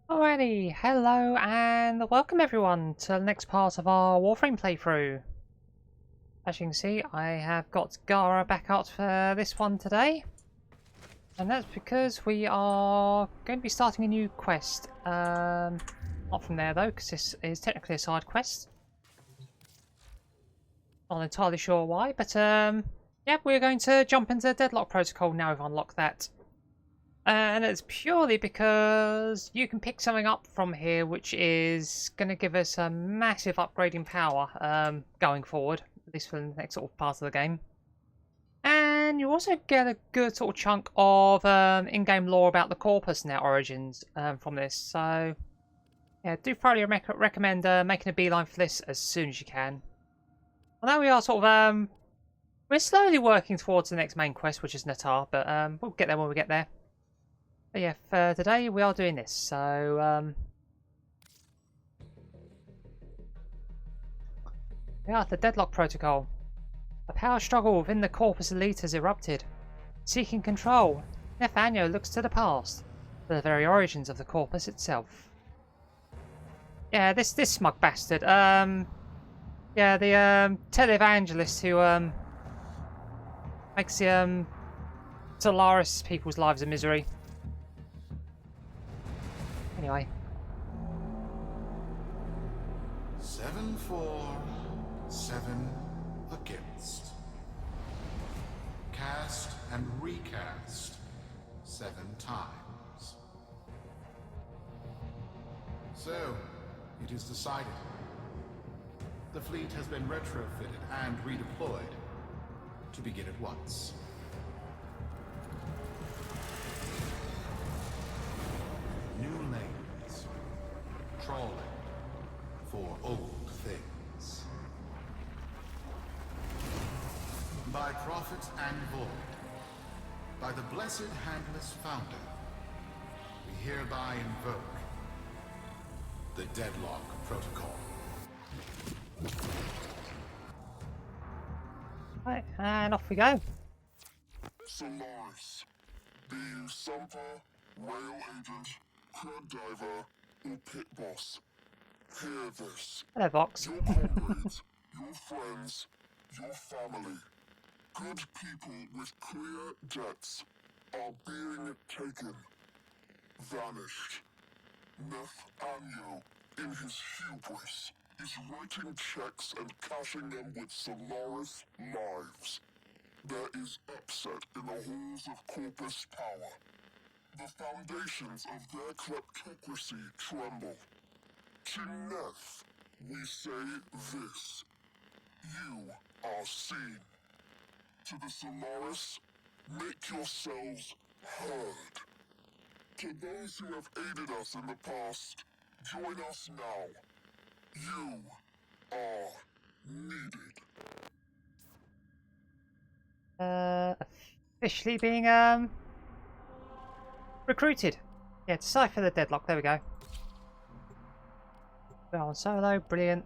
Alrighty, hello and welcome everyone to the next part of our Warframe playthrough. As you can see, I have got Gara back out for this one today. And that's because we are going to be starting a new quest. Not from there though, because this is technically a side quest. Not entirely sure why, but yeah, we're going to jump into the Deadlock Protocol now we've unlocked that. And it's purely because you can pick something up from here which is going to give us a massive upgrade in power going forward, at least for the next sort of part of the game. And you also get a good sort of chunk of in-game lore about the Corpus and their origins from this. So, yeah, do thoroughly recommend making a beeline for this as soon as you can. Although we are sort of, we're slowly working towards the next main quest, which is Natar, but we'll get there when we get there. But yeah, for today we are doing this, so we are at the Deadlock Protocol. A power struggle within the Corpus elite has erupted. Seeking control, Nathaniel looks to the past, for the very origins of the Corpus itself. Yeah, this smug bastard, yeah, the televangelist who makes the Solaris people's lives a misery. Anyway. 7 for, 7 against. Cast and recast 7 times. So, it is decided. The fleet has been retrofitted and redeployed to begin at once. New lanes, trawling for old things. By prophet and void, by the blessed handless founder, we hereby invoke the Deadlock Protocol. Right, and off we go. Xoris, be you Sumper, rail agent, crud diver, or pit boss. Hear this. Hello, Vox. Your comrades, your friends, your family, good people with clear debts are being taken, vanished. Nathaniel, in his hubris, is writing checks and cashing them with Solaris lives. There is upset in the halls of Corpus power. The foundations of their kleptocracy tremble. To Neth, we say this. You are seen. To the Solaris, make yourselves heard. To those who have aided us in the past, join us now. You are needed. Officially being recruited. Yeah, decipher the deadlock. There we go. Go on solo, brilliant.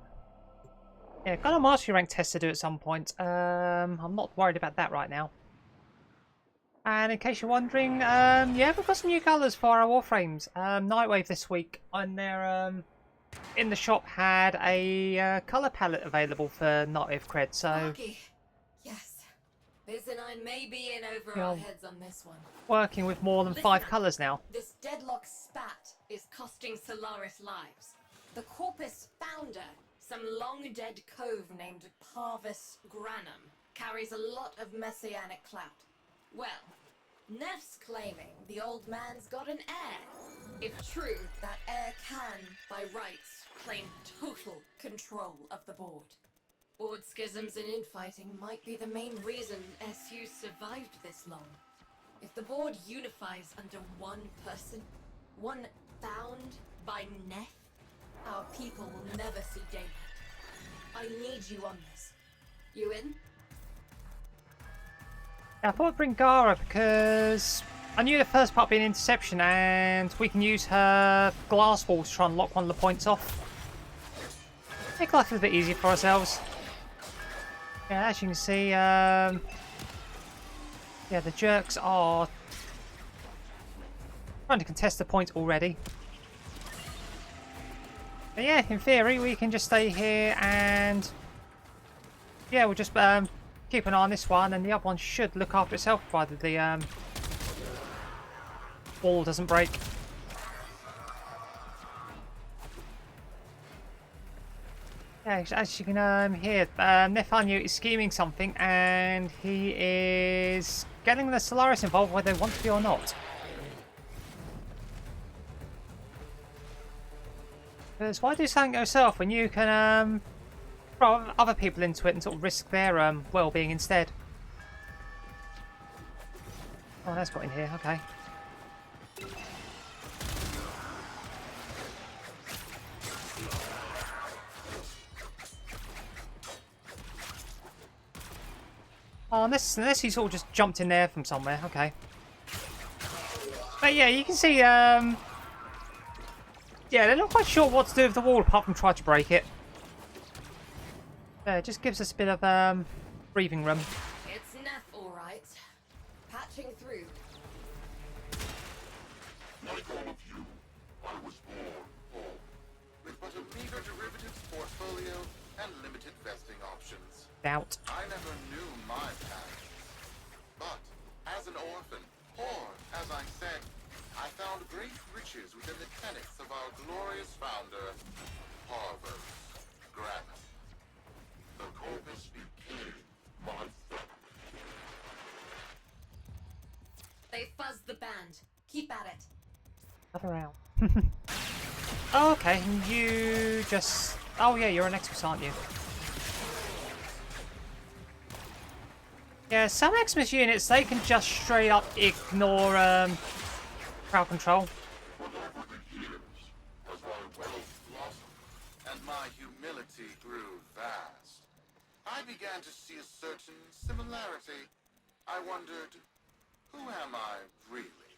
Yeah, got a mastery rank test to do at some point. I'm not worried about that right now. And in case you're wondering, yeah, we've got some new colours for our Warframes. Nightwave this week on their in the shop had a colour palette available for Nightwave cred. So Lucky. Yes. Biz and I may be in over our heads on this one. working with more than 5 colours now. This Deadlock spat is costing Solaris lives. The Corpus founder, some long-dead cove named Parvis Granum, carries a lot of messianic clout. Well, Neff's claiming the old man's got an heir. If true, that heir can, by rights, claim total control of the board. Board schisms and infighting might be the main reason SU survived this long. If the board unifies under one person, one found by Neff, our people will never see daylight. I need you on this. You in? Yeah, I thought I'd bring Gara because I knew the first part being interception and we can use her glass wall to try and lock one of the points off. Make life a little bit easier for ourselves. Yeah, as you can see, yeah, the jerks are trying to contest the point already. But yeah, in theory, we can just stay here and yeah, we'll just keep an eye on this one, and the other one should look after itself, provided the wall doesn't break. Yeah, as you can hear, Nathaniel is scheming something, and he is getting the Solaris involved whether they want to be or not. Because why do something yourself when you can throw other people into it and sort of risk their well-being instead? Oh, that's got in here. Okay. Oh, unless he sort of just jumped in there from somewhere. Okay. But yeah, you can see, yeah, they're not quite sure what to do with the wall apart from try to break it. It just gives us a bit of breathing room. It's Neff, all right. Patching through. Like all of you, I was born poor. With but a meager derivatives portfolio and limited vesting options. Doubt. I never knew my path. But as an orphan, or as I said, I found great riches within the tenets of our glorious founder, Harvard Granite. The Corpus became my family. They fuzzed the band. Keep at it. Another round. Oh, okay, and you just... Oh yeah, you're an Xmas, aren't you? Yeah, some Xmas units, they can just straight up ignore crowd control. Over the years, as my wealth blossomed, And my humility grew vast. I began to see a certain similarity. I wondered, who am I really?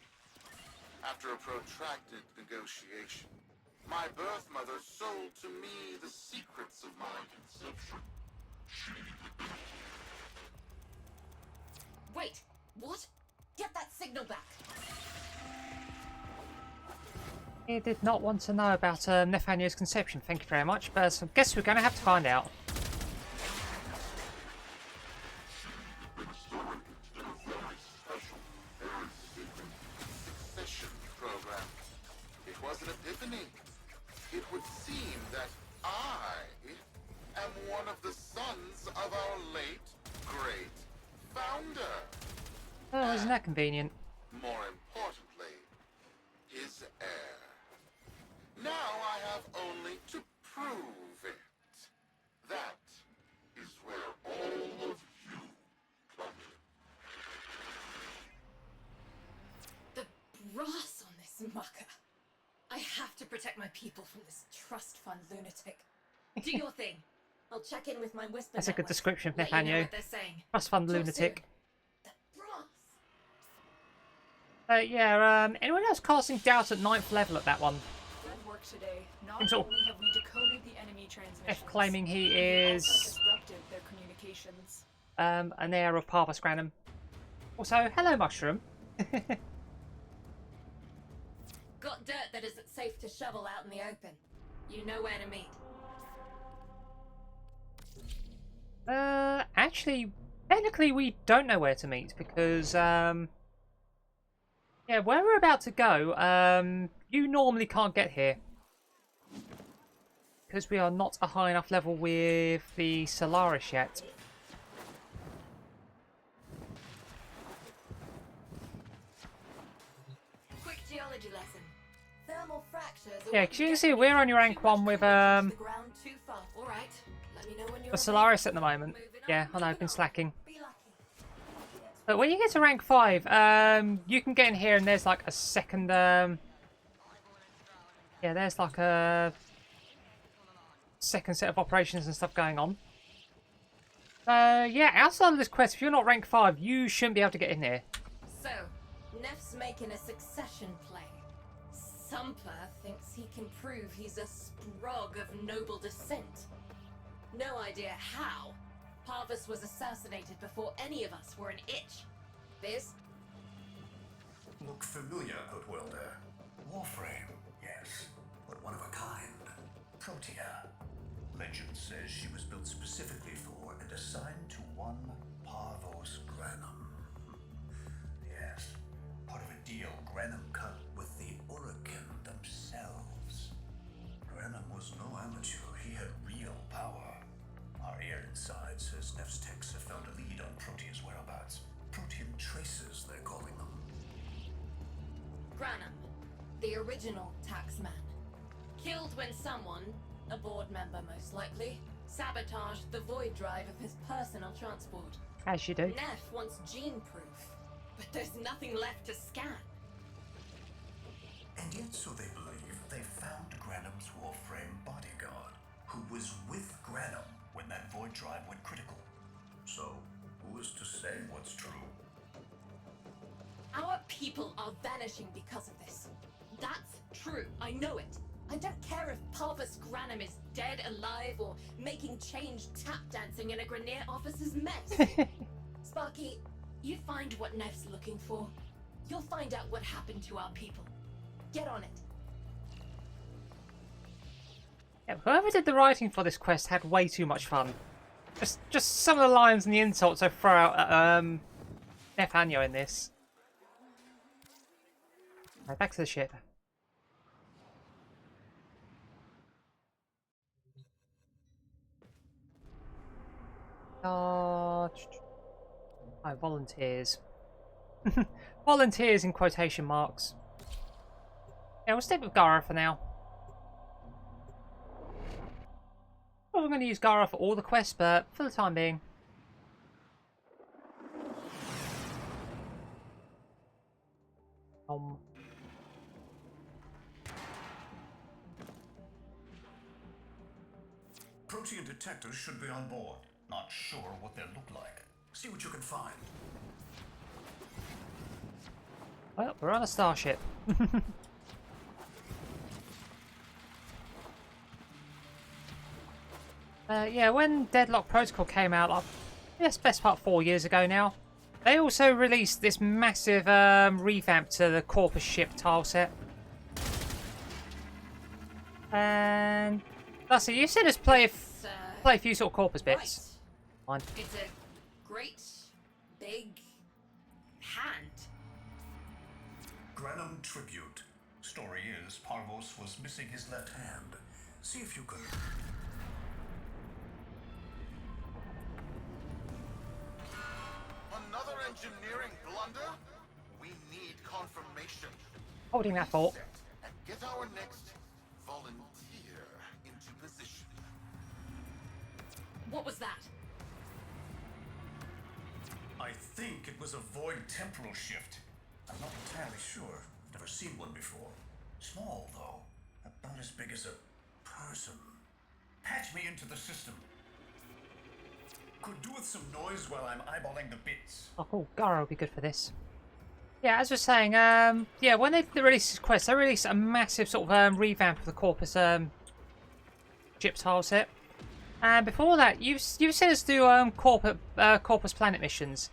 After a protracted negotiation, my birth mother sold to me the secrets of my conception. Wait, what? Get that signal back. He did not want to know about Nathaniel's conception, thank you very much, but I guess we're going to have to find out. Succession program. It was an epiphany. It would seem that I am one of the sons of our late, great founder. Oh, isn't that convenient? More importantly, his heir. Now I have only to prove it. That is where all of you come in. The brass on this mucker. I have to protect my people from this trust fund lunatic. Do your thing. I'll check in with my whisper. That's a good network. description of Let you know Nathaniel. what they're saying. Trust fund Talk lunatic. soon. The brass. Yeah, anyone else casting doubt at 9th level at that one? Good work today. Not Seems all- only have we decoded the enemy transmissions, F claiming he we is also disrupted their communications. an heir of Parvus Granum. Also, hello, Mushroom. Got dirt that isn't safe to shovel out in the open. You know where to meet. Actually, technically we don't know where to meet because, yeah, where we're about to go, you normally can't get here. Because we are not a high enough level with the Solaris yet. Quick geology lesson. Thermal fractures. Yeah, 'cause you can see we're on your rank 1 with, The ground too far. All right. Let me know when you're the Solaris at the moment. Yeah, I know, I've been slacking. Be lucky. But when you get to rank 5, you can get in here and there's like a second, yeah, there's like a second set of operations and stuff going on. Yeah, outside of this quest, if you're not rank 5, you shouldn't be able to get in here. So, Neff's making a succession play. Sumpler thinks he can prove he's a sprog of noble descent. No idea how. Parvus was assassinated before any of us were an itch. Biz? Look familiar, Outworlder. Warframe, yes, but one of a kind. Protea. Legend says she was built specifically for and assigned to one Parvos Granum. Yes, part of a deal Granum cut with the Orokin themselves. Granum was no amateur, he had real power. Our ear inside says Neff's techs have found a lead on Protea's whereabouts. Protean traces, they're calling them. Granum, the original taxman. Killed when someone, a board member most likely, sabotaged the void drive of his personal transport. As you do. Neff wants gene proof, but there's nothing left to scan. And yet, so they believe, they found Granum's Warframe bodyguard, who was with Granum when that void drive went critical. So, who is to say what's true? Our people are vanishing because of this. That's true, I know it. I don't care if Parvus Granum is dead, alive, or making change tap dancing in a Grenier officer's mess. Sparky, you find what Neff's looking for. You'll find out what happened to our people. Get on it. Yeah, whoever did the writing for this quest had way too much fun. Just some of the lines and the insults I throw out at Nefanyo in this. Right, back to the ship. Oh, volunteers. Volunteers in quotation marks. Yeah, we'll stick with Gara for now. Well, I'm going to use Gara for all the quests, but for the time being. Protean detectors should be on board. Not sure what they'll look like. See what you can find. Well, we're on a starship. Yeah, when Deadlock Protocol came out, like, yes, best part 4 years ago now, they also released this massive revamp to the Corpus ship tile set. And that's it. You've seen us play a few sort of Corpus bits. Right. It's a great, big hand. Granum tribute. Story is, Parvos was missing his left hand. See if you can... Another engineering blunder? We need confirmation. Holding that thought. And get our next volunteer into position. What was that? I think it was a void temporal shift. I'm not entirely sure. Never seen one before. Small, though. About as big as a person. Patch me into the system. Could do with some noise while I'm eyeballing the bits. Oh, cool. Gara will be good for this. Yeah, as we're saying, yeah, when they released this quest, they released a massive sort of revamp of the Corpus ship tile set. And before that, you've seen us do Corpus planet missions.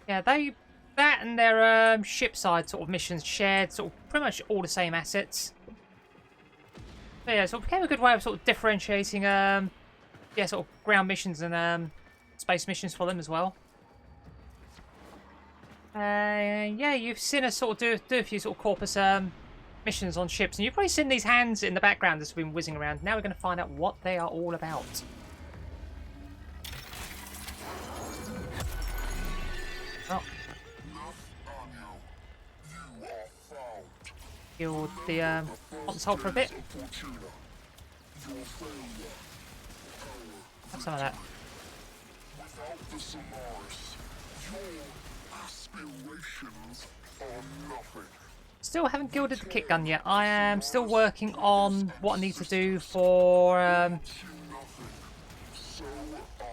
Yeah, that and their ship side sort of missions shared sort of pretty much all the same assets. So yeah, so it became a good way of sort of differentiating yeah, sort of ground missions and space missions for them as well. Yeah, you've seen us sort of do a few sort of Corpus missions on ships, and you've probably seen these hands in the background as we've been whizzing around. Now we're going to find out what they are all about. Oh. Killed the console for a bit. Have some of that. Without the Solaris, your aspirations are nothing. Still haven't gilded the kick gun yet. I am still working on what I need to do for well,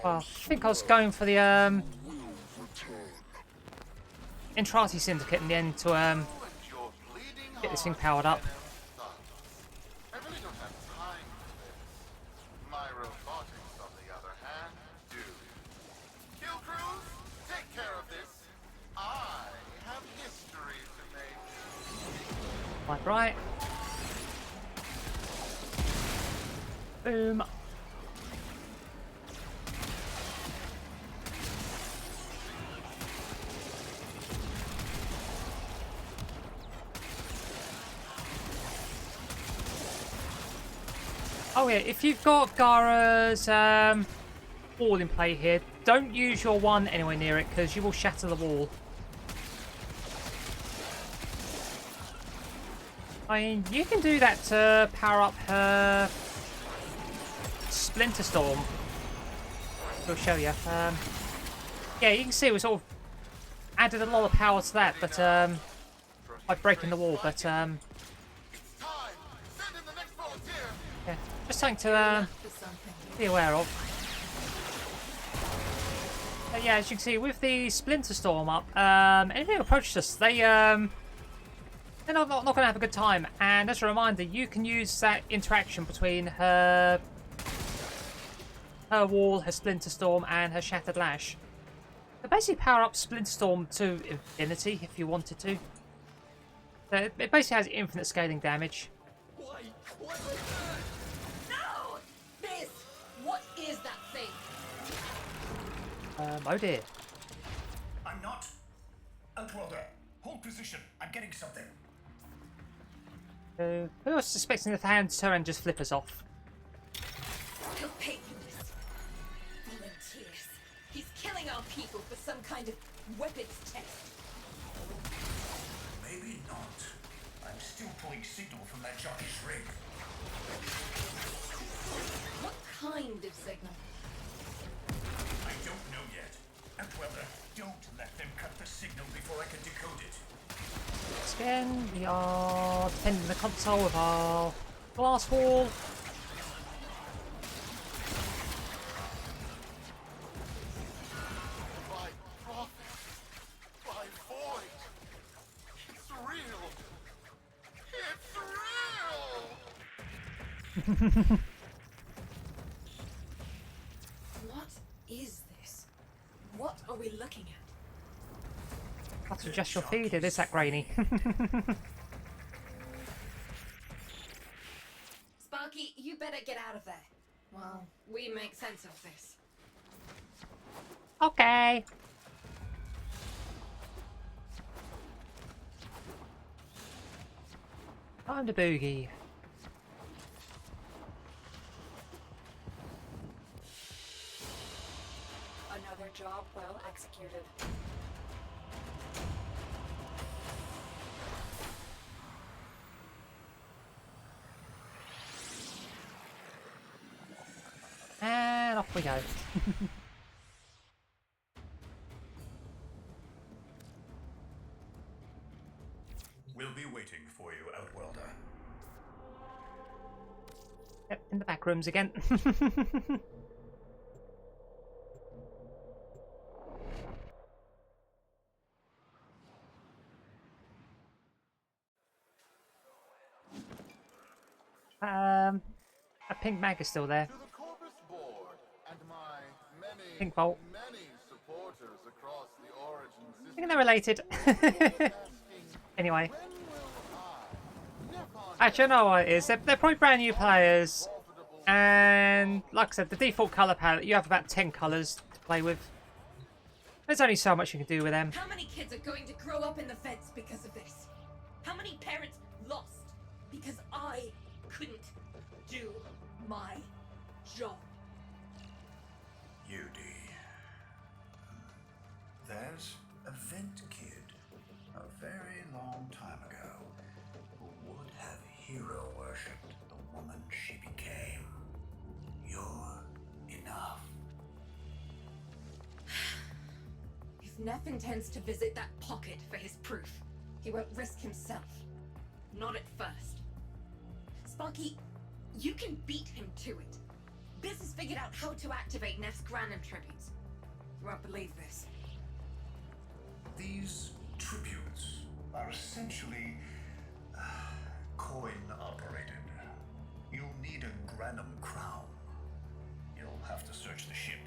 I think I was going for the Entrati Syndicate in the end to get this thing powered up. I really don't have time for this. My robotics, on the other hand, do. Kill crews, take care of this. I have history to make. Right. Boom. Oh yeah, if you've got Gara's wall in play here, don't use your one anywhere near it because you will shatter the wall. I mean, you can do that to power up her Splinter Storm. We'll show you. Yeah, you can see we sort of added a lot of power to that, but by breaking the wall. But yeah, just something to be aware of. But yeah, as you can see, with the Splinter Storm up, anything that approaches us, they're not going to have a good time. And as a reminder, you can use that interaction between her wall, her Splinter Storm, and her Shattered Lash. So basically power up Splinter Storm to infinity if you wanted to. So it basically has infinite scaling damage. No! This! What is that thing? Oh dear. I'm not. Outworlder, hold position. I'm getting something. Who was suspecting the hand turn and just flip us off? He'll pay for this. Volunteers. He's killing our people for some kind of weapons test. Maybe not. I'm still pulling signal from that jockey's rig. What kind of signal? I don't know yet. Outworlder, don't let them cut the signal before I can decode it. Once again, we are defending the console with our glass wall. My prophet, my void. It's real. It's real. What is this? What are we looking at? That's adjust your feed, it is that grainy. Sparky, you better get out of there. Well, we make sense of this. Okay. Time to boogie. Another job well executed. And off we go. We'll be waiting for you, Outworlder. Yep, in the back rooms again. A pink mag is still there. To the Corpus board and my Pink Bolt. many supporters across the Origin I system. think they're related. Anyway. Actually, I know what it is. They're probably brand new players. And, like I said, the default colour palette, you have about 10 colours to play with. There's only so much you can do with them. How many kids are going to grow up in the feds because of this? How many parents lost because I couldn't do my job? UD. There's a vent kid a very long time ago who would have hero worshipped the woman she became. You're enough. If Neff intends to visit that pocket for his proof, he won't risk himself. Not at first. Sparky, you can beat him to it. Biz has figured out how to activate Neff's Granum tributes. You won't believe this. These tributes are essentially coin operated. You'll need a Granum crown. You'll have to search the ship.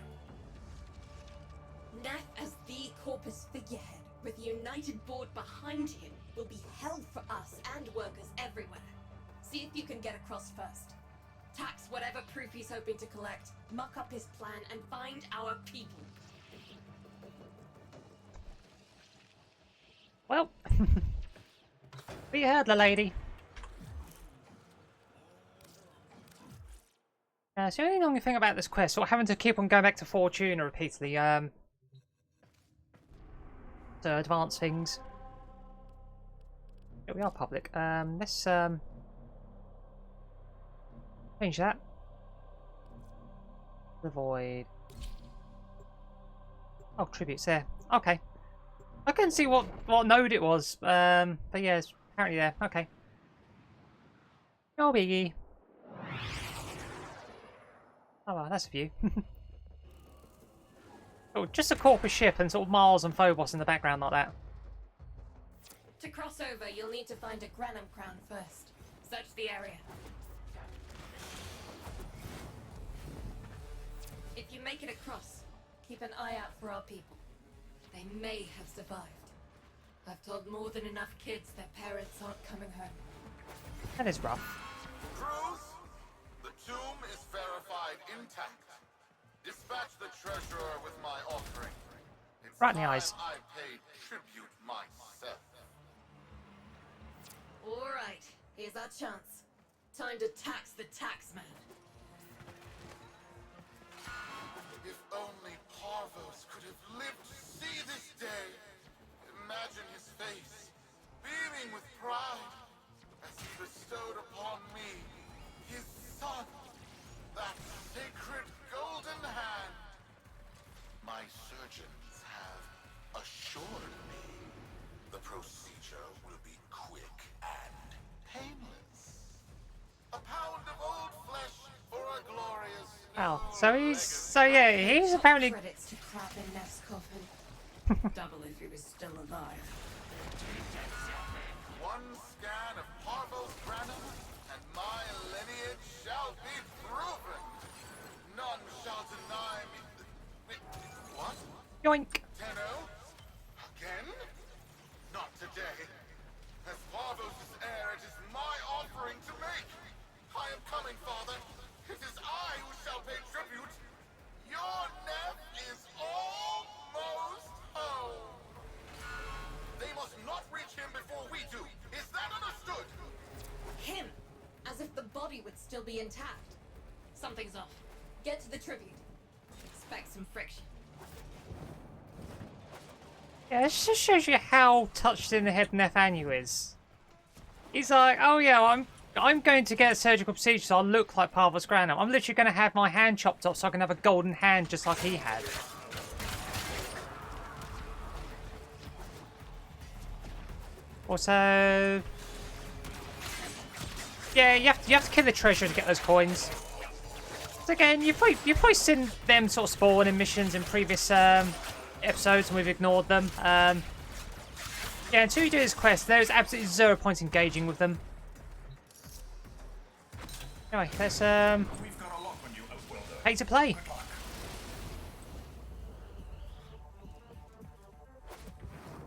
Neff as the Corpus figurehead, with the United Board behind him, will be hell for us and workers everywhere. See if you can get across first. tax whatever proof he's hoping to collect, muck up his plan, and find our people. Well, we heard the lady. So the only annoying thing about this quest, or having to keep on going back to Fortuna repeatedly, to advance things. Yeah, we are public. Let's change that. The void. Oh, tributes there. Okay. I couldn't see what node it was. But yeah, it's apparently there. Okay. No biggie. Oh well, that's a view. Oh, just a Corpus ship and sort of Mars and Phobos in the background like that. To cross over, you'll need to find a Granum crown first. Search the area. If you make it across, keep an eye out for our people. They may have survived. I've told more than enough kids their parents aren't coming home. That is rough. Cruz, the tomb is verified intact. Dispatch the treasurer with my offering. It's Right in the time eyes. I paid tribute myself. All right, here's our chance. Time to tax the taxman. If only Parvos could have lived to see this day. Imagine his face, beaming with pride, as he bestowed upon me, his son, that sacred golden hand. My surgeons have assured me the procedure will be quick and painless. A pound of old flesh for a glorious Wow. new Yeah, he's apparently. Credits to crap in Neff's coffin. Double if he was still alive. One scan of Parvos Granum, and my lineage shall be proven. None shall deny me. What? Yoink. Tenno? Again? Not today. As Parvos' heir, it is my offering to make. I am coming, Father. It is I who shall pay tribute. Your Neff is almost home. They must not reach him before we do. Is that understood? Him! As if the body would still be intact. Something's off. Get to the tribute. Expect some friction. Yeah, this just shows you how touched in the head Nathaniel is. He's like, oh yeah, I'm going to get a surgical procedure so I look like Parvos Granum. I'm literally going to have my hand chopped off so I can have a golden hand just like he had. Also, yeah, you have to kill the treasure to get those coins. So again, you've probably seen them sort of spawn in missions in previous episodes, and we've ignored them. Yeah, until you do this quest, there is absolutely 0 point engaging with them. Anyway, let's We've got a lock on you, Outworlder. pay to play. Good luck.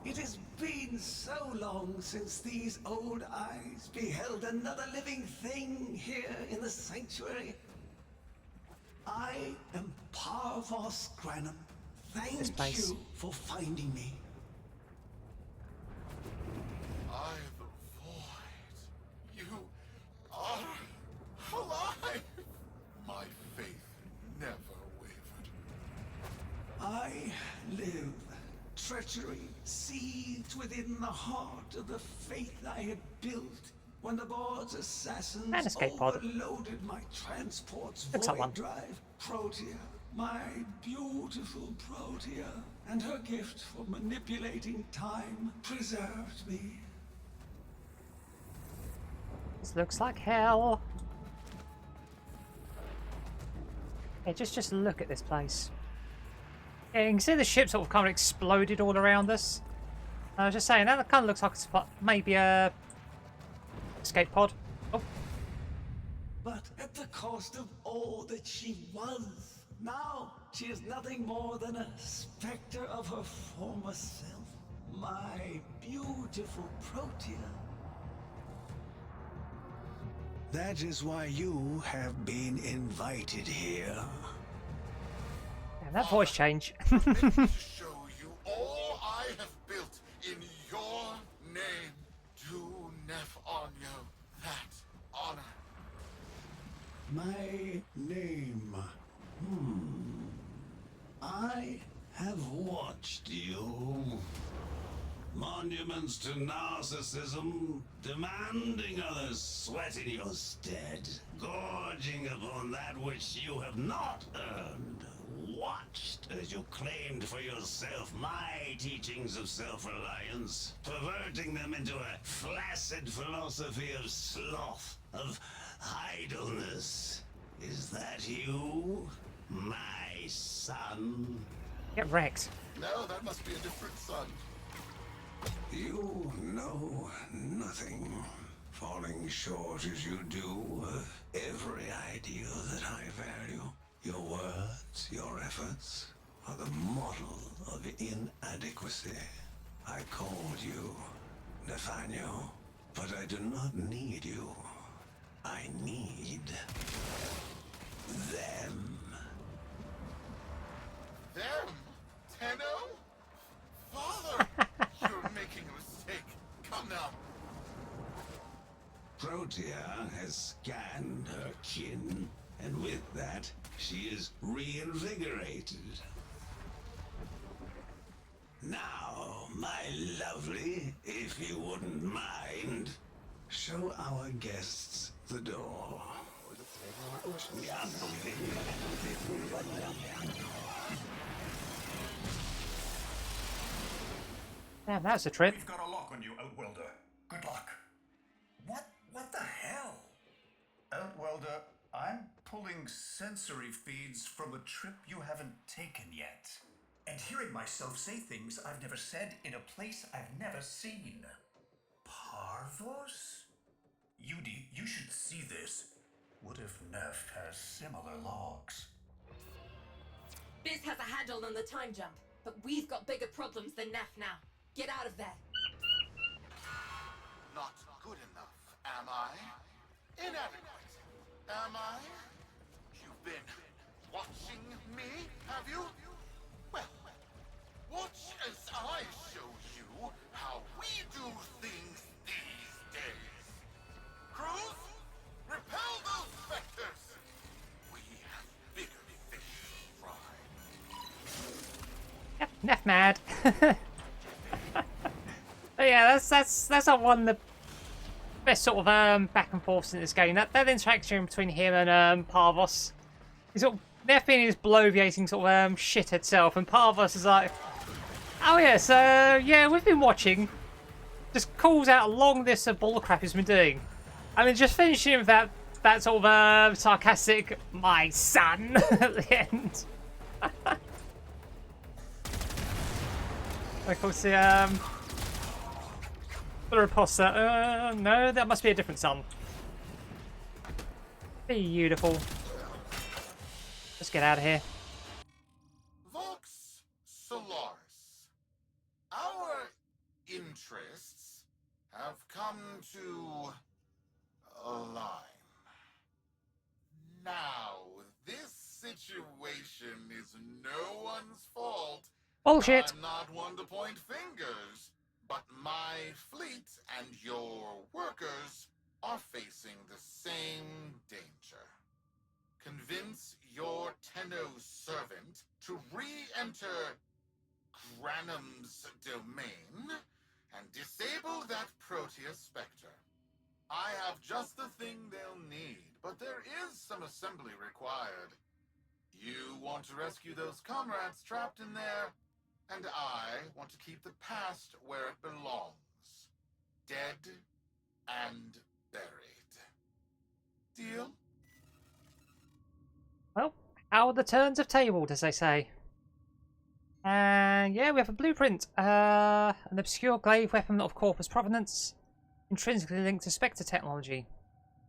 It has been so long since these old eyes beheld another living thing here in the sanctuary. I am Parvos Granum. This Thank place. you for finding me. I, the void. You are alive. My faith never wavered. I live. Treachery seethed within the heart of the faith I had built when the board's assassins And escape pod. overloaded my transport's Looks like void one. drive. Protea, my beautiful Protea, and her gift for manipulating time preserved me. This looks like hell. Yeah, just look at this place. Yeah, you can see the ship sort of kind of exploded all around us. I was just saying, that kind of looks like it's maybe a escape pod. Oh, But at the cost of all that she was. Now she is nothing more than a specter of her former self. My beautiful Protea. That is why you have been invited here. And that voice change. Permit me to show you all I have built in your name. Do Nef Onyo that honor. My name. I have watched you. Monuments to narcissism, demanding others sweat in your stead, gorging upon that which you have not earned. Watched as you claimed for yourself my teachings of self-reliance, perverting them into a flaccid philosophy of sloth, of idleness. Is that you, my son? Get wrecked. No, that must be a different son. You know nothing, falling short as you do of every ideal that I value. Your words, your efforts, are the model of inadequacy. I called you Nathaniel, but I do not need you. I need them. Them? Tenno? Father! You're making a mistake. Come now. Protea has scanned her kin, and with that, she is reinvigorated. Now, my lovely, if you wouldn't mind, show our guests the door. Damn, that was a trip. We've got a lock on you, Outwelder. Good luck. What the hell? Outwelder, I'm pulling sensory feeds from a trip you haven't taken yet. And hearing myself say things I've never said in a place I've never seen. Parvos? Yudi, you should see this. What if Neff has similar logs? Biz has a handle on the time jump, but we've got bigger problems than Neff now. Get out of there. Not good enough, am I? Inadequate, am I? You've been watching me, have you? Well, watch as I show you how we do things these days. Crews, repel those specters! We have bigger fish to fry. Yep, Neff mad. But yeah, that's not one of the best sort of back and forths in this game. That interaction between him and Parvos, he's sort of Neff being his bloviating sort of shithead self, and Parvos is like, oh yeah, so yeah, we've been watching. Just calls out a long list of bullcrap he's been doing. I mean, just finishing with that sort of sarcastic, my son, at the end. Of course, the riposta. No, that must be a different son. Beautiful. Let's get out of here. Vox Solaris. Our interests have come to align. Now, this situation is no one's fault. Bullshit. I'm not one to point fingers, but my fleet and your workers are facing the same danger. Convince your Tenno servant to re-enter Granum's domain and disable that Proteus Spectre. I have just the thing they'll need, but there is some assembly required. You want to rescue those comrades trapped in there, and I want to keep the past where it belongs. Dead and buried. Deal? Well, how are the turns of tabled, as they say. And yeah, we have a blueprint. An obscure glaive weapon of Corpus provenance, intrinsically linked to Spectre technology.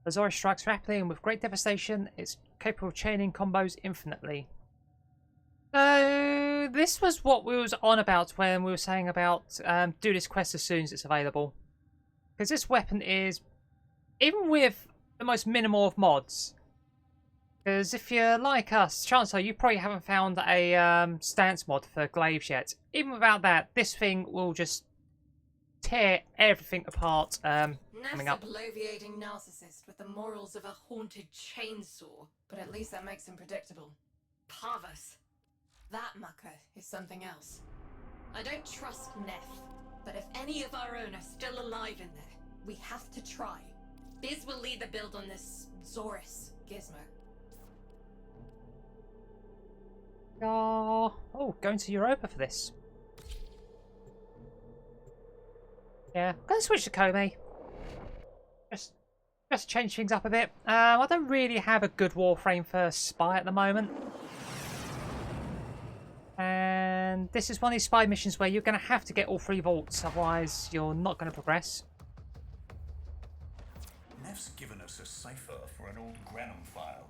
The Xoris strikes rapidly and with great devastation. It's capable of chaining combos infinitely. So this was what we was on about when we were saying about do this quest as soon as it's available. Because this weapon is, even with the most minimal of mods. Because if you're like us, chances are you probably haven't found a stance mod for glaives yet. Even without that, this thing will just tear everything apart coming up. Nef's a bloviating narcissist with the morals of a haunted chainsaw, but at least that makes him predictable. Parvus. That mucker is something else. I don't trust Nef, but if any of our own are still alive in there, we have to try. Biz will lead the build on this Xoris gizmo. Oh, going to Europa for this. Yeah, I'm going to switch to Komi. Just change things up a bit. I don't really have a good Warframe for spy at the moment. And this is one of these spy missions where you're going to have to get all 3 vaults, otherwise you're not going to progress. Nef's given us a cipher for an old Granum file.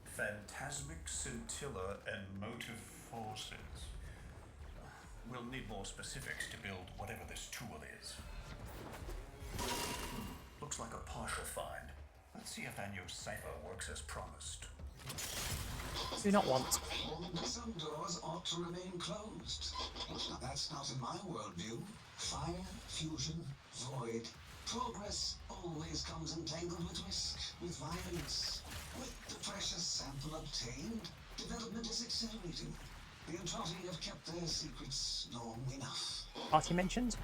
Phantasmic scintilla and motive forces. We'll need more specifics to build whatever this tool is. Looks like a partial find. Let's see if our new cipher works as promised. Do not want. Some doors ought to remain closed. Now, that's not in my worldview. Fire, fusion, void. Progress always comes entangled with risk, with violence. With the precious sample obtained, development is accelerating. The Entrati have kept their secrets long enough. Party mentioned.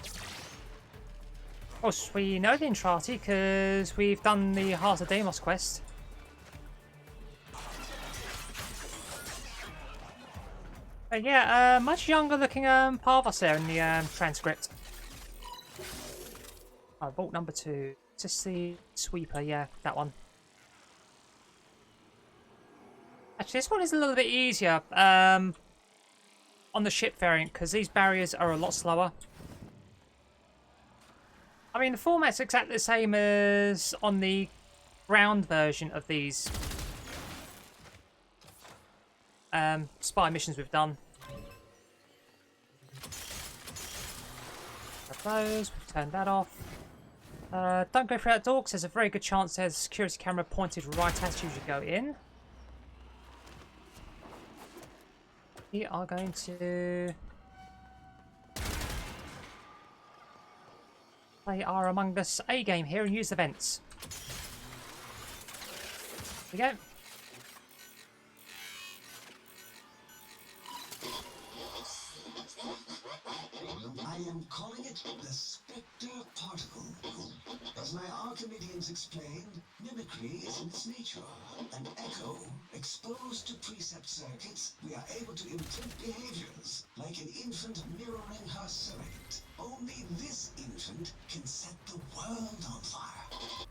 Of course, we know the Entrati because we've done the Heart of Deimos quest. But yeah, much younger looking Parvus there in the transcript. Oh, vault number 2. Just the sweeper, yeah, that one. Actually, this one is a little bit easier on the ship variant because these barriers are a lot slower. I mean, the format's exactly the same as on the ground version of these spy missions we've done. Those, we've turned that off. Don't go through that door because there's a very good chance there's a security camera pointed right at you as you go in. We are going to play our Among Us A game here and use the vents. Here we go. I am calling it the Spectre Particle. As my Archimedeans explained, mimicry is in its nature. An echo, exposed to precept circuits, we are able to imprint behaviors, like an infant mirroring her surrogate. Only this infant can set the world on fire.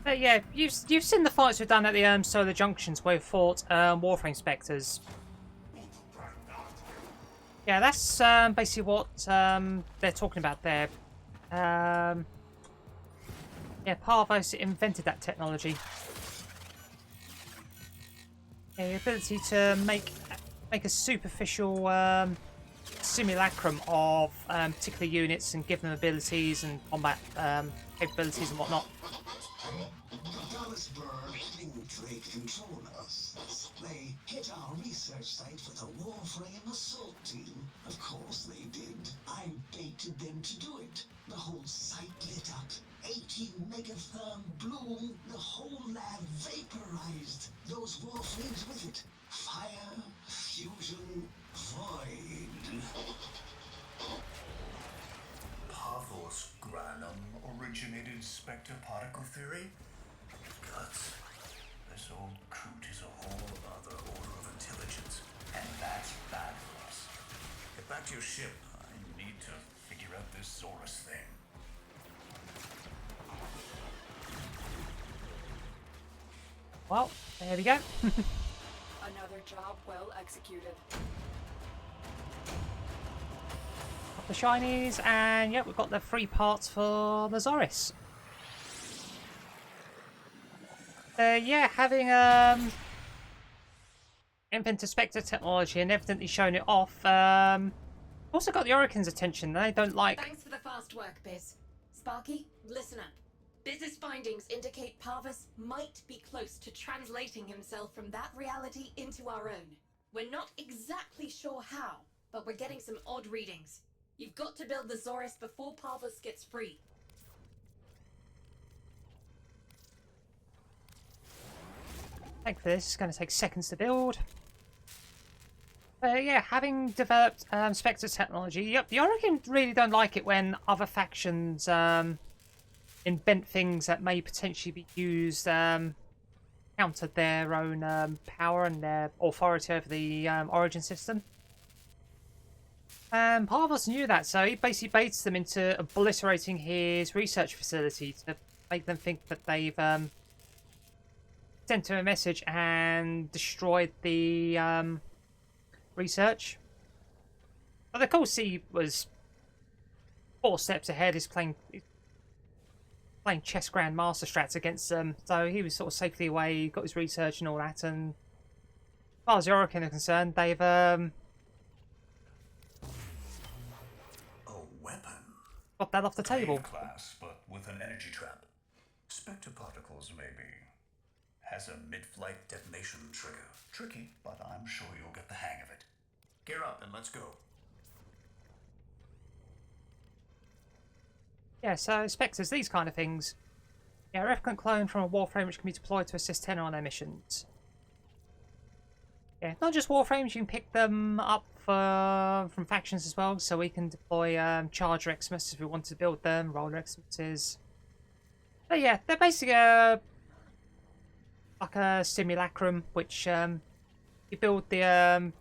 But yeah, you've seen the fights we've done at the Solar Junctions where we fought Warframe Spectres. Yeah, that's basically what they're talking about there. Yeah, Parvos invented that technology. Yeah, the ability to make a superficial simulacrum of particular units and give them abilities and combat capabilities and whatnot. Dallas Bird think they control us. They hit our research site with a Warframe assault team. Of course they did. I baited them to do it. The whole site lit up. 80 megatherm bloom. The whole lab vaporized. Those Warframes with it. Fire, fusion, void. Parvos Granum originated Spectre particle theory? Guts. This old coot is a whole other order of intelligence, and that's bad for us. Get back to your ship. I need to figure out this Xoris thing. Well, there we go. Another job well executed. Got the shinies, and yeah, we've got the 3 parts for the Xoris. Yeah, having invented Spectre technology and evidently shown it off. Also got the Orokin's attention. They don't like. Thanks for the fast work, Biz. Sparky, listen up. Business findings indicate Parvus might be close to translating himself from that reality into our own. We're not exactly sure how, but we're getting some odd readings. You've got to build the Xoris before Parvus gets free. Thankfully, this is going to take seconds to build. Yeah, having developed Spectre technology, yep, the Orokin really don't like it when other factions invent things that may potentially be used counter their own power and their authority over the Origin system. Parvus knew that, so he basically baits them into obliterating his research facility to make them think that they've sent him a message and destroyed the research. But of course he was 4 steps ahead. He's playing chess grandmaster strats against them, so he was sort of safely away, got his research and all that, and as far as the Orokin are concerned, they've A weapon. got that off the table. Class, but with an energy trap. Spectre particles, maybe. Has a mid-flight detonation trigger. Tricky, but I'm sure you'll get the hang of it. Gear up and let's go. Yeah, so Spectres, these kind of things. Yeah, a replicant clone from a Warframe which can be deployed to assist Tenor on their missions. Yeah, not just Warframes, you can pick them up from factions as well, so we can deploy Charger Xmas if we want to build them, Roller Xmas. But yeah, they're basically like a simulacrum, which you build the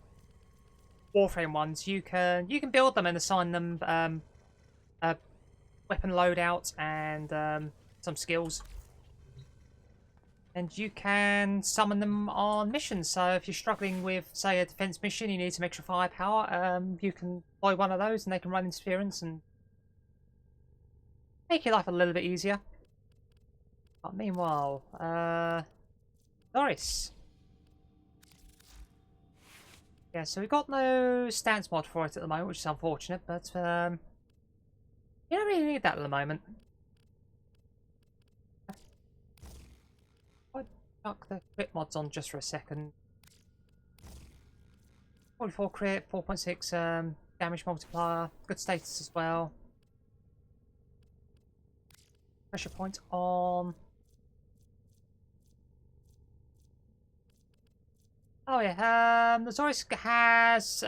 Warframe ones. You can build them and assign them weapon loadouts and some skills, and you can summon them on missions. So if you're struggling with, say, a defense mission, you need some extra firepower, you can deploy one of those and they can run interference and make your life a little bit easier. But meanwhile, Xoris. Yeah, so we've got no stance mod for it at the moment, which is unfortunate, but you don't really need that at the moment. I'll chuck the crit mods on just for a second. 44 crit, 4.6 damage multiplier, good status as well. Pressure point on. Oh yeah, the Xoris has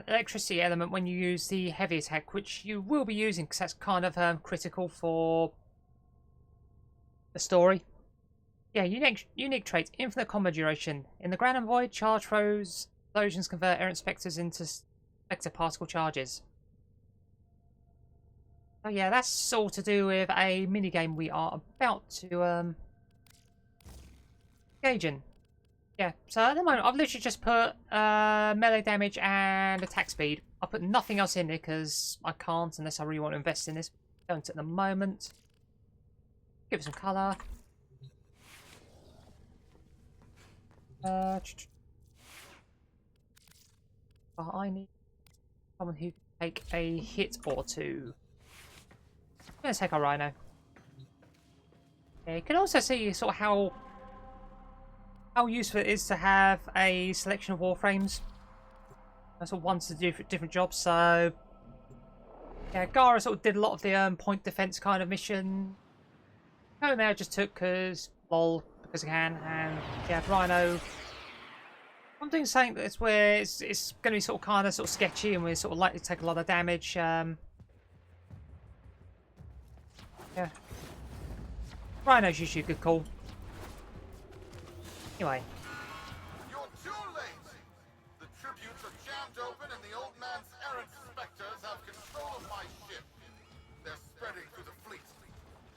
electricity element when you use the heavy attack, which you will be using because that's kind of critical for the story. Yeah, unique trait, infinite combo duration. In the Granum Void, charge throws explosions convert errant spectres into spectre particle charges. Oh yeah, that's all to do with a minigame we are about to engage in. Yeah, so at the moment I've literally just put melee damage and attack speed. I put nothing else in there because I can't unless I really want to invest in this. Don't at the moment. Give it some colour. But I need someone who can take a hit or two. I'm going to take our Rhino. Yeah, you can also see sort of how useful it is to have a selection of Warframes. That's sort of ones to do different jobs. So yeah, Gara sort of did a lot of the point defense kind of mission. There I just took because lol, because I can, and yeah, Rhino. I'm doing something that's where it's going to be sort of kind of sketchy, and we're sort of likely to take a lot of damage. Yeah, Rhino's usually a good call. Anyway. You're too late! The tributes are jammed open and the old man's errant specters have control of my ship. They're spreading through the fleet.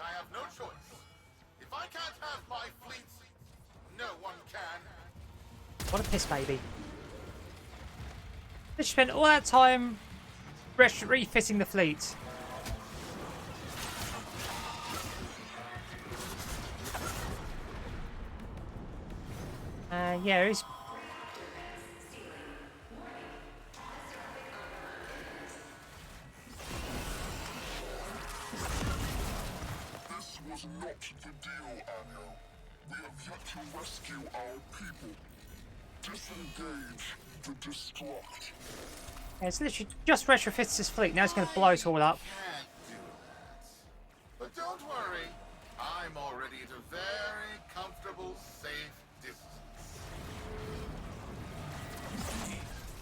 I have no choice. If I can't have my fleet, no one can. What a piss baby. They spent all that time refitting the fleet. Yeah, he's... was not the deal, Anio. We have yet to rescue our people. Disengage the destruct. Yeah, it's literally just retrofits his fleet. Now it's going to blow it all up. Can't do that. But don't worry, I'm already at a very comfortable, safe distance.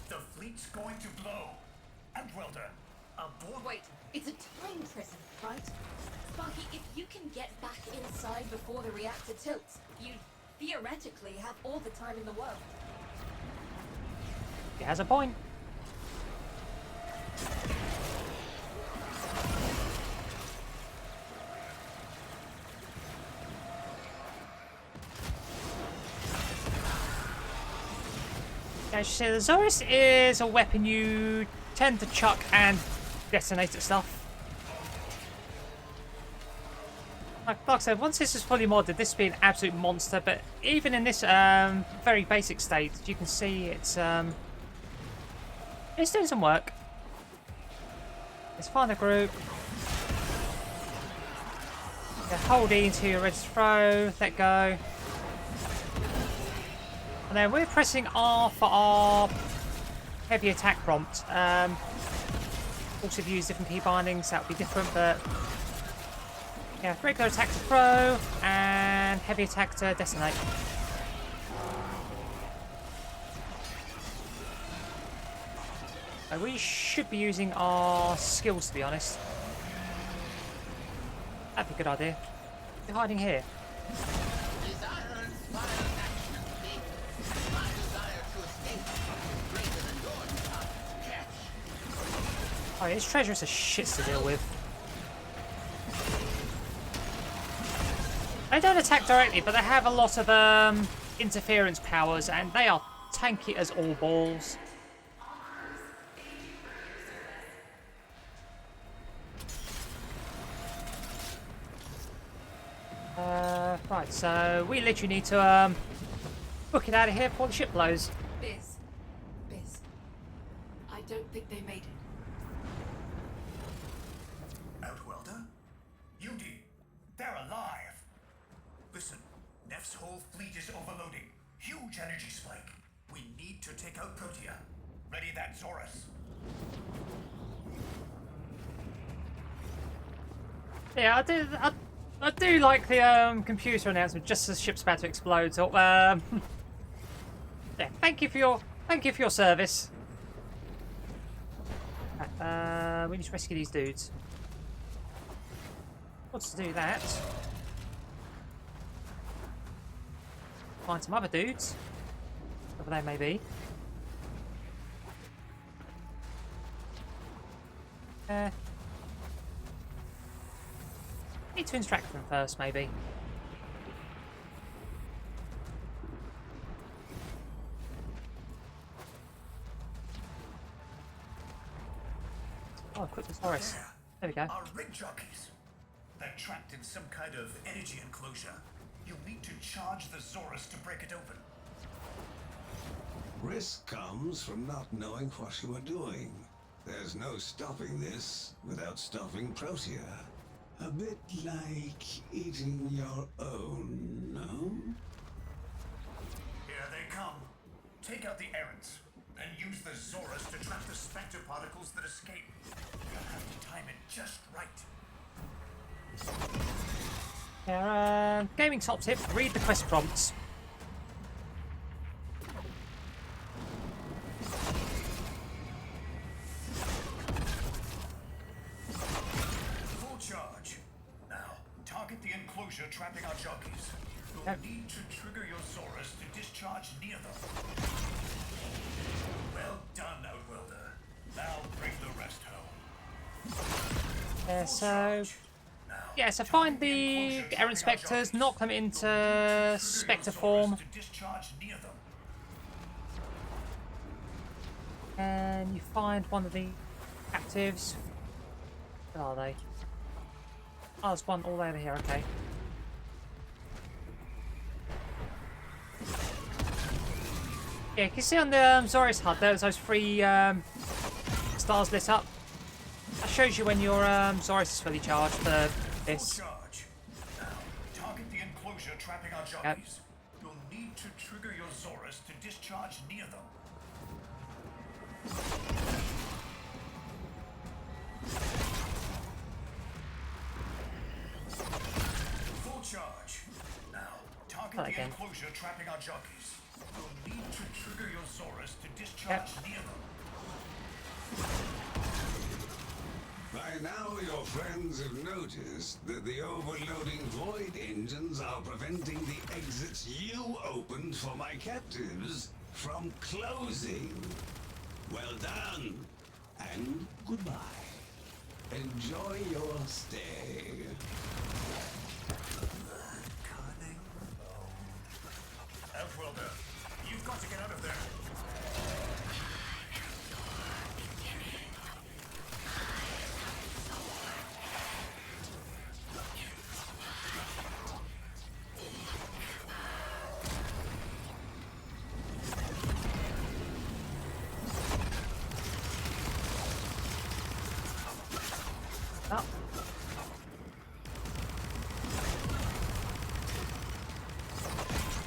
The fleet's going to blow. Outwelder, aboard. Wait, it's a time prison, right? Sparky, if you can get back inside before the reactor tilts, you theoretically have all the time in the world. He has a point. As you see, the Xoris is a weapon you tend to chuck and detonate at stuff. Like I said, once this is fully modded, this will be an absolute monster, but even in this very basic state, you can see it's doing some work. Let's find a group. Yeah, hold E until you're ready to throw, let go. And then we're pressing R for our heavy attack prompt. Also, if you use different key bindings, that would be different, but yeah, regular attack to throw and heavy attack to detonate. We should be using our skills, to be honest. That'd be a good idea. You're hiding here. Oh, his treasure is a shit to deal with. They don't attack directly, but they have a lot of interference powers, and they are tanky as all balls. Right, so we literally need to book it out of here before the ship blows. Biz. I don't think they made it. Outwelder? Yudi, they're alive. Listen, Neff's whole fleet is overloading. Huge energy spike. We need to take out Protea. Ready that, Xoris. Yeah, I do like the computer announcement just as the ship's about to explode. So, yeah, thank you for your service. We need to rescue these dudes. What's to do that? Find some other dudes, whatever they may be. Need to interact with them first, maybe. Oh, equip the Xoris. There we go. Our rig jockeys. They're trapped in some kind of energy enclosure. You'll need to charge the Xoris to break it open. Risk comes from not knowing what you are doing. There's no stopping this without stopping Protea. A bit like eating your own, no? Here they come. Take out the errants, and use the Xoris to trap the spectre particles that escape. You'll have to time it just right. Yeah, gaming top tip, read the quest prompts. Full charge. Now, target the enclosure trapping our jockeys. You'll Yep. need to trigger your Xoris to discharge near them. Well done, Outwelder. Now bring the rest home. Yeah, Full so charge. Now, yeah, so find the errant spectres, knock them into spectre form, to discharge near them. and you find one of the captives. Where are they? Oh, there's one all over here. Okay. Yeah, you can see on the Xoris HUD there's those three stars lit up. That shows you when your Xoris is fully charged for this. Full charge. Now, enclosure trapping our jockeys. You'll need to trigger your Xoris to discharge near them. Full charge. Now, target the enclosure trapping our jockeys. You'll need to trigger your Xoris to discharge near them. By now, your friends have noticed that the overloading void engines are preventing the exits you opened for my captives from closing. Well done, and goodbye. Enjoy your stay. Cunning bone. Outworlder, you've got to get out of there.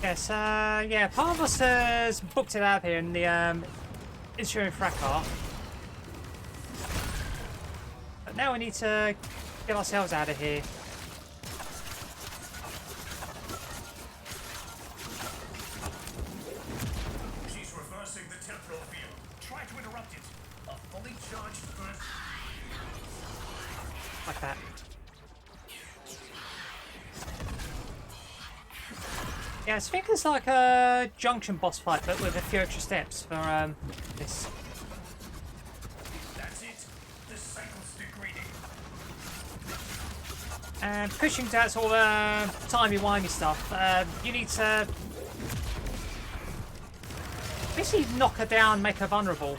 Yes, yeah, part of us has booked it out here in the Insuring Fracas. But now we need to get ourselves out of here. She's reversing the temporal field. Try to interrupt it. A fully charged burst. Like that. Yeah, I think it's like a junction boss fight, but with a few extra steps for this. That's it. The cycle's degrading. And pushing that sort of timey-wimey stuff, you need to basically knock her down, make her vulnerable.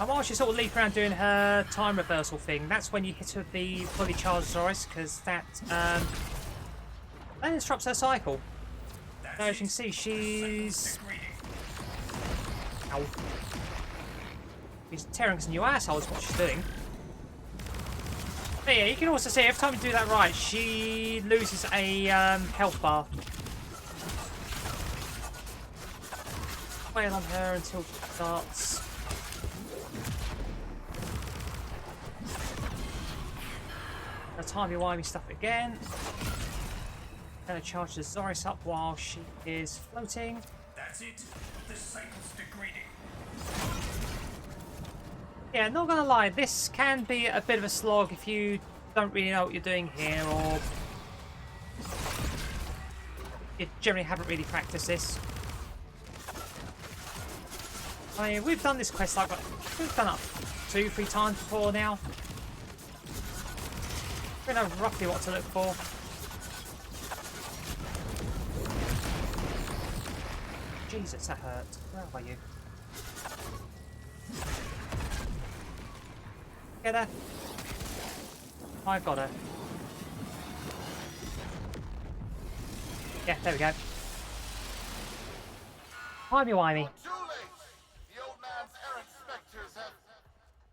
And while she's sort of leaping around doing her time reversal thing, that's when you hit her with the fully charged Xoris, because that disrupts her cycle. So as you can see, she's... Ow. She's tearing some new assholes, what she's doing. But yeah, you can also see every time you do that right, she loses a health bar. Wail on her until she starts. The timey-wimey stuff again. Gonna charge the Xoris up while she is floating. That's it. The cycle's degrading. Yeah, not gonna lie, this can be a bit of a slog if you don't really know what you're doing here, or you generally haven't really practiced this. I mean, we've done this quest like we've done it 2-3 times before now. We know roughly what to look for. Jesus, that hurt. Where are you? Get her. I've got her. Yeah, there we go. Timey-wimey. Too late! The old man's errant specters have...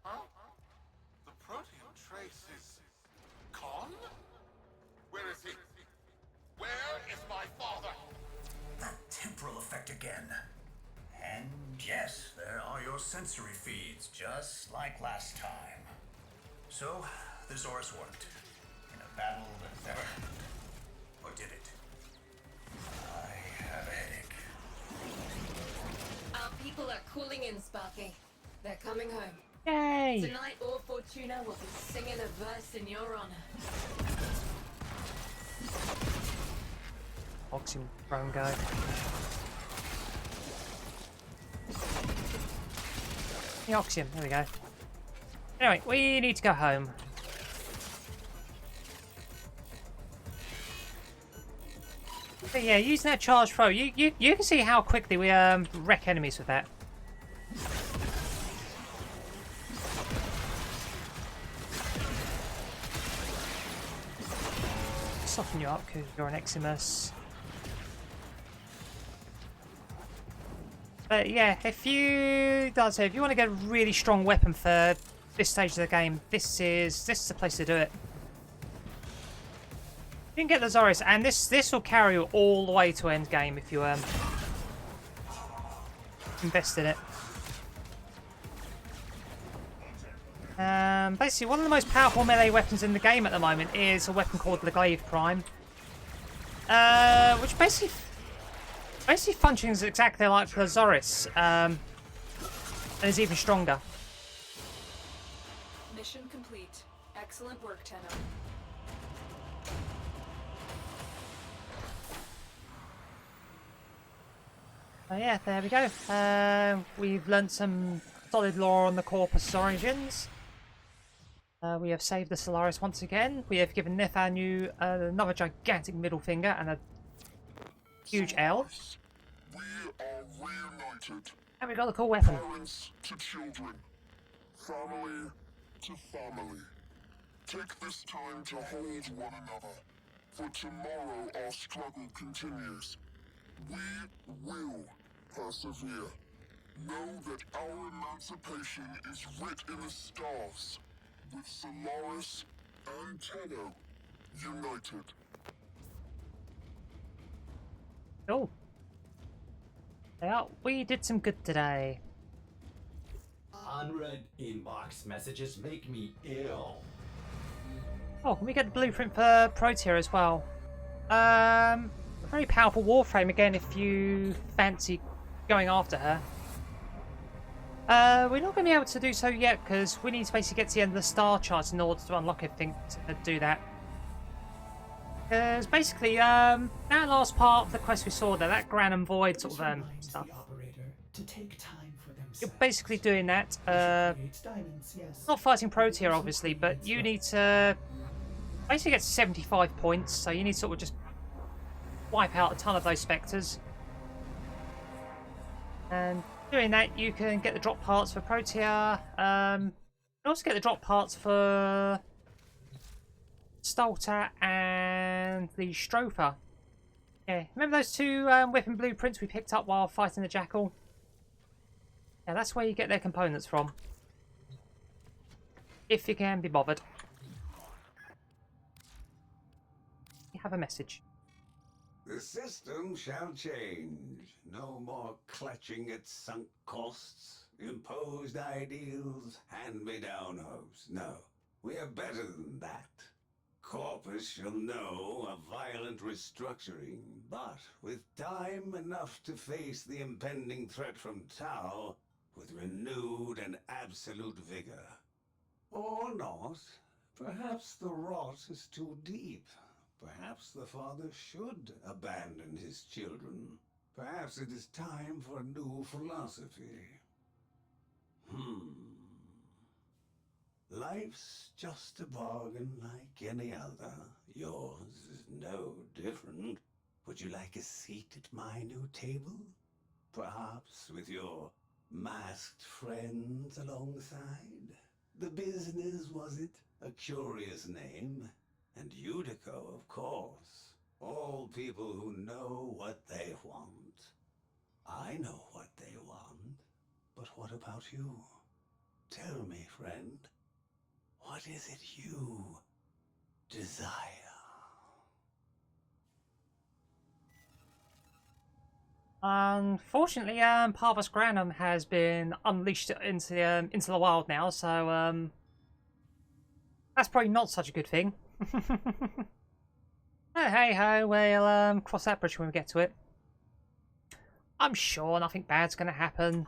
Huh? The protean trace is... gone? Where is he? Where is my father? That temporal effect again. And yes, there are your sensory feeds, just like last time. So, the Xoris worked. In a battle that never... Or did it? I have a headache. Our people are calling in, Sparky. They're coming home. Yay! Tonight, all Fortuna will be singing a verse in your honor. Boxing throne guy. The Oxium, there we go. Anyway, we need to go home. But yeah, using that charge throw, you can see how quickly we wreck enemies with that. Soften you up because you're an Eximus. But yeah, if you want to get a really strong weapon for this stage of the game, this is the place to do it. You can get the Xoris, and this will carry you all the way to end game if you invest in it. Basically, one of the most powerful melee weapons in the game at the moment is a weapon called the Glaive Prime, which basically functions exactly like the Xoris, and is even stronger. Mission complete. Excellent work, Tenno. Oh yeah, there we go. We've learnt some solid lore on the Corpus origins. We have saved the Solaris once again. We have given Nethanu another gigantic middle finger and a huge L. We are reunited. And we got the cool weapon. Parents to children. Family to family. Take this time to hold one another. For tomorrow our struggle continues. We will persevere. Know that our emancipation is writ in the stars. With Solaris and Tenno united. Oh. Yeah, we did some good today. Unread inbox messages make me ill. Oh, can we get the blueprint for Protea as well? A very powerful Warframe again if you fancy going after her. We're not going to be able to do so yet because we need to basically get to the end of the star chart in order to unlock everything to do that. Because basically, that last part of the quest we saw there, that Granum Void sort of stuff. You're basically doing that. Not fighting Protea obviously, but you need to basically get 75 points, so you need to sort of just wipe out a ton of those spectres. And doing that, you can get the drop parts for Protea. You can also get the drop parts for Stalta and the Stropha. Yeah, remember those two weapon blueprints we picked up while fighting the Jackal? Yeah, that's where you get their components from. If you can be bothered. You have a message. The system shall change. No more clutching at sunk costs, imposed ideals, hand-me-down hopes. No, we are better than that. Corpus shall know a violent restructuring, but with time enough to face the impending threat from Tau with renewed and absolute vigor. Or not. Perhaps the rot is too deep. Perhaps the father should abandon his children. Perhaps it is time for a new philosophy. Life's just a bargain like any other. Yours is no different. Would you like a seat at my new table? Perhaps with your masked friends alongside? The business, was it? A curious name. And Udico, of course. All people who know what they want. I know what they want. But what about you? Tell me, friend. What is it you desire? Unfortunately, Parvus Granum has been unleashed into the wild now, so that's probably not such a good thing. Oh, hey ho, we'll cross that bridge when we get to it. I'm sure nothing bad's going to happen.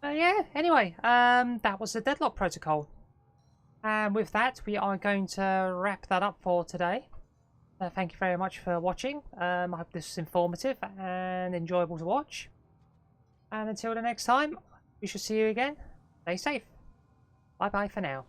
Yeah, anyway, that was the Deadlock Protocol. And with that, we are going to wrap that up for today. Thank you very much for watching. I hope this was informative and enjoyable to watch. And until the next time, we shall see you again. Stay safe. Bye bye for now.